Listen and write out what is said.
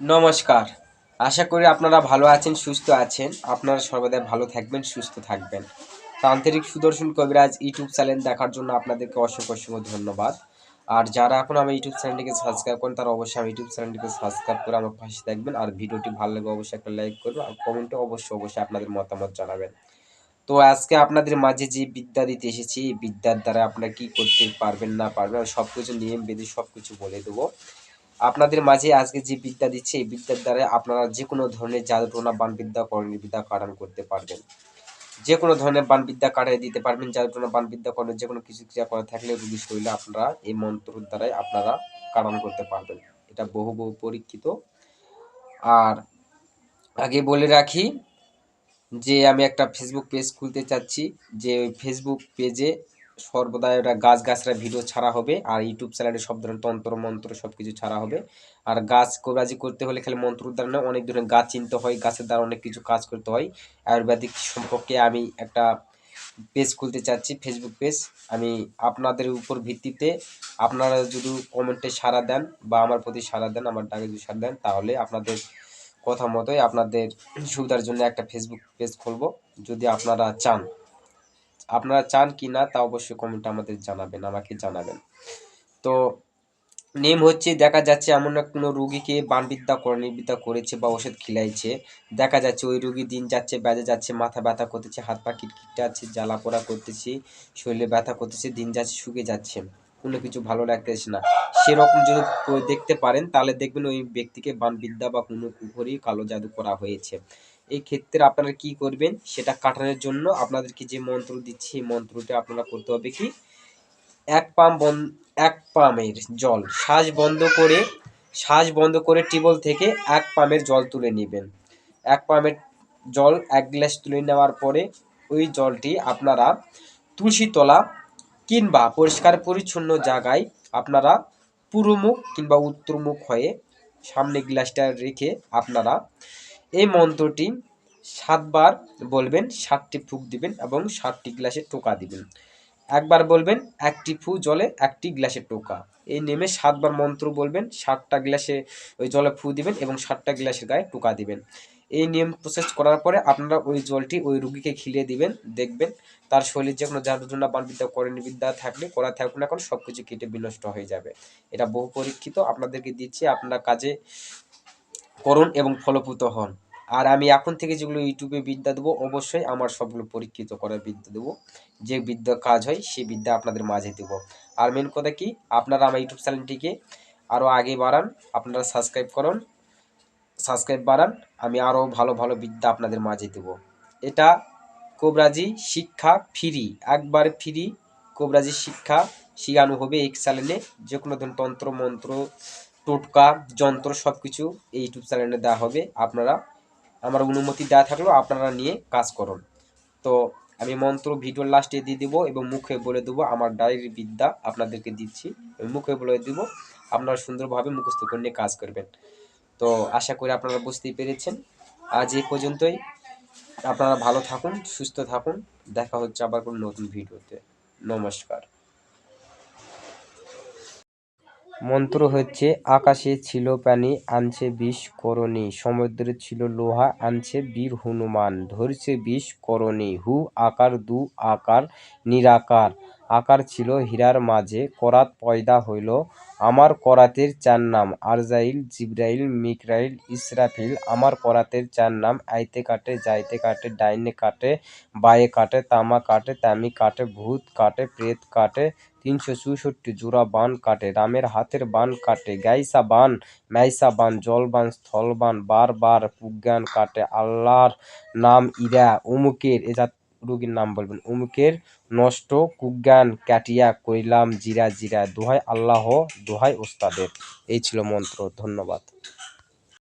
নমস্কার। আশা করি আপনারা ভালো আছেন, সুস্থ আছেন। আপনারা সর্বদাই ভালো থাকবেন, সুস্থ থাকবেন। তান্ত্রিক সুদর্শন কবিরাজ ইউটিউব চ্যানেল দেখার জন্য আপনাদেরকে অসংখ্য ধন্যবাদ। আর যারা এখন আমার ইউটিউব চ্যানেলটিকে সাবস্ক্রাইব করেন তারা অবশ্যই আমার ইউটিউব চ্যানেলটিকে সাবস্ক্রাইব করে আমার পাশে থাকবেন। আর ভিডিওটি ভালো লাগলে অবশ্যই একটা লাইক করবেন আর কমেন্টে অবশ্যই আপনাদের মতামত জানাবেন। তো আজকে আপনাদের মাঝে যে বিদ্যা দিতে এসেছি, এই বিদ্যার দ্বারা আপনারা কি করতে পারবেন না পারবেন সবকিছু নিয়ম বেঁধে সবকিছু বলে দেবো। আপনাদের মাঝে আজকে যে বিদ্যা দিচ্ছে এই বিদ্যার দ্বারা আপনারা যে কোনো ধরনের জাদুটোনা বানবিদ্যা করণী বিদ্যা কাটান করতে পারবেন। যে কোনো ধরনের বানবিদ্যা কাটিয়ে দিতে পারবেন। জাদুটোনা বানবিদ্যা করণের যে কোনো কিছু ক্রিয়া করা থাকলে রোগীর শরীরে আপনারা এই মন্ত্রের দ্বারাই আপনারা কারণ করতে পারবেন। এটা বহু পরীক্ষিত। আর আগে বলে রাখি যে আমি একটা ফেসবুক পেজ খুলতে চাচ্ছি, যে ওই ফেসবুক পেজে সর্বদা একটা গাছগাছরা ভিডিও ছাড়া হবে আর ইউটিউব চ্যানেলে সব ধরনের তন্ত্র মন্ত্র সব কিছু ছাড়া হবে। আর গাছ কবিরাজি করতে হলে খালি মন্ত্র দ্বারা নয়, অনেক ধরনের গাছ চিনতে হয়, গাছের দ্বারা অনেক কিছু কাজ করতে হয়। আয়ুর্বেদিক সম্পর্কে আমি একটা পেজ খুলতে চাচ্ছি, ফেসবুক পেজ। আমি আপনাদের উপর ভিত্তিতে আপনারা যদি কমেন্টে সাড়া দেন বা আমার প্রতি সাড়া দেন, আমার ডাকে যদি সাড়া দেন, তাহলে আপনাদের কথা মতোই আপনাদের সুবিধার জন্য একটা ফেসবুক পেজ খুলবো। যদি আপনারা চান কি না তা অবশ্যই কমেন্টে আমাকে জানাবেন। তো নেম হচ্ছে, দেখা যাচ্ছে এমন এক কোনো রুগীকে বানবিদ্যা করণীবিদ্যা করেছে বা ওষুধ খিলাইছে। দেখা যাচ্ছে ওই রুগী দিন যাচ্ছে, বেজে যাচ্ছে, মাথা ব্যথা করতেছে, হাত পা কিটকিটাচ্ছে, জ্বালা পোড়া করতেছে, শরীরে ব্যথা করতেছে, দিন যাচ্ছে শুকিয়ে যাচ্ছে, কোনো কিছু ভালো লাগতেছে না। সেরকম যদি দেখতে পারেন তাহলে দেখবেন ওই ব্যক্তিকে বানবিদ্যা বা কোনো কুফরি কালো জাদু করা হয়েছে। এই ক্ষেত্রে আপনারা কি করবেন, সেটা কাটানোর জন্য আপনাদেরকে যে মন্ত্র দিচ্ছি এই মন্ত্রটা আপনারা করতে হবে কি, এক পাম এক পামের জল শ্বাস বন্ধ করে টিউবওয়েল থেকে এক পামের জল তুলে নেবেন। এক পামের জল এক গ্লাস তুলে নেওয়ার পরে ওই জলটি আপনারা তুলসী তলা কিংবা পরিষ্কার পরিচ্ছন্ন জায়গায় আপনারা পূর্বমুখ কিংবা উত্তরমুখ হয়ে সামনে গ্লাসটা রেখে আপনারা এই মন্ত্রটি ৭ বার বলবেন, ৭টি ফুঁক দিবেন এবং ৭টি গ্লাসে টোকা দিবেন। একবার বলবেন একটি ফু জলে একটি গ্লাসে টোকা। এই নেমে ৭ বার মন্ত্র বলবেন, ৭টা গ্লাসে ওই জলে ফু দিবেন এবং ৭টা গ্লাসের গায়ে টোকা দিবেন। এই নিয়ম প্রসেস করার পরে আপনারা ওই জলটি ওই রুগীকে খিলিয়ে দিবেন। দেখবেন তার শরীরে যে কোনো জাদুটোনা বানবিদ্যা করণীবিদ্যা থাকলে করা থাকুক না কেন সবকিছু কেটে বিনষ্ট হয়ে যাবে। এটা বহু পরীক্ষিত, আপনাদেরকে দিচ্ছি, আপনারা কাজে করুন এবং ফলপ্রসূ হন। আর আমি এখন থেকে যেগুলো ইউটিউবে বিদ্যা দেবো অবশ্যই আমার সবগুলো পরীক্ষিত করার বিদ্যা দেবো। যে বিদ্যা কাজ হয় সেই বিদ্যা আপনাদের মাঝে দেবো। আর মেন কথা কি, আপনারা আমার ইউটিউব চ্যানেলটিকে আরও আগে বাড়ান, আপনারা সাবস্ক্রাইব বাড়ান, আমি আরও ভালো বিদ্যা আপনাদের মাঝে দেবো। এটা কবিরাজি শিক্ষা ফ্রি, একবার ফ্রি কবিরাজি শিক্ষা শিখানো হবে এই চ্যানেলে। যে কোনো ধরনের তন্ত্র মন্ত্র টোটকা যন্ত্র সব কিছু এই ইউটিউব চ্যানেলে দেওয়া হবে। আপনারা আমার অনুমতি দেওয়া থাকলেও আপনারা নিয়ে কাজ করুন। তো আমি মন্ত্র ভিডিওর লাস্টে দিয়ে দেবো এবং মুখে বলে দেবো, আমার ডায়েরি বিদ্যা আপনাদেরকে দিচ্ছি, মুখে বলে দেবো, আপনারা সুন্দরভাবে মুখস্থ করে নিয়ে কাজ করবেন। তো আশা করি আপনারা বুঝতেই পেরেছেন। আজ এই পর্যন্তই। আপনারা ভালো থাকুন, সুস্থ থাকুন। দেখা হচ্ছে আবার কোনো নতুন ভিডিওতে। নমস্কার। মন্ত্র হচ্ছে, আকাশে ছিল প্রাণী আনছে বিষ করণী, সমুদ্রে ছিল লোহা আনছে বীর হনুমান, ধরছে বিষ করণী, হু আকার দু আকার নিরাকার, আকার ছিল হীরার মাঝে, করাত পয়দা হইল, আমার করাতের চার নাম আরজাইল জিব্রাইল মিকরাইল ইসরাফিল, আমার করাতের চার নাম আইতে কাটে যাইতে কাটে ডাইনে কাটে বায়ে কাটে তামা কাটে তামি কাটে ভূত কাটে প্রেত কাটে ৩৬৪ জোড়া বান কাটে, রামের হাতের বান কাটে, গাইসা বান ম্যাইসা বান জল বান স্থল বান বার পুজ্ঞান কাটে, আল্লাহর নাম ইরা অমুকের এজাত রোগীর নাম বলবেন, অমুকের নষ্ট কুজ্ঞান কাটিয়া কইলাম জিরা দোহাই আল্লাহ দোহাই ওস্তাদের। এই ছিল মন্ত্র। ধন্যবাদ।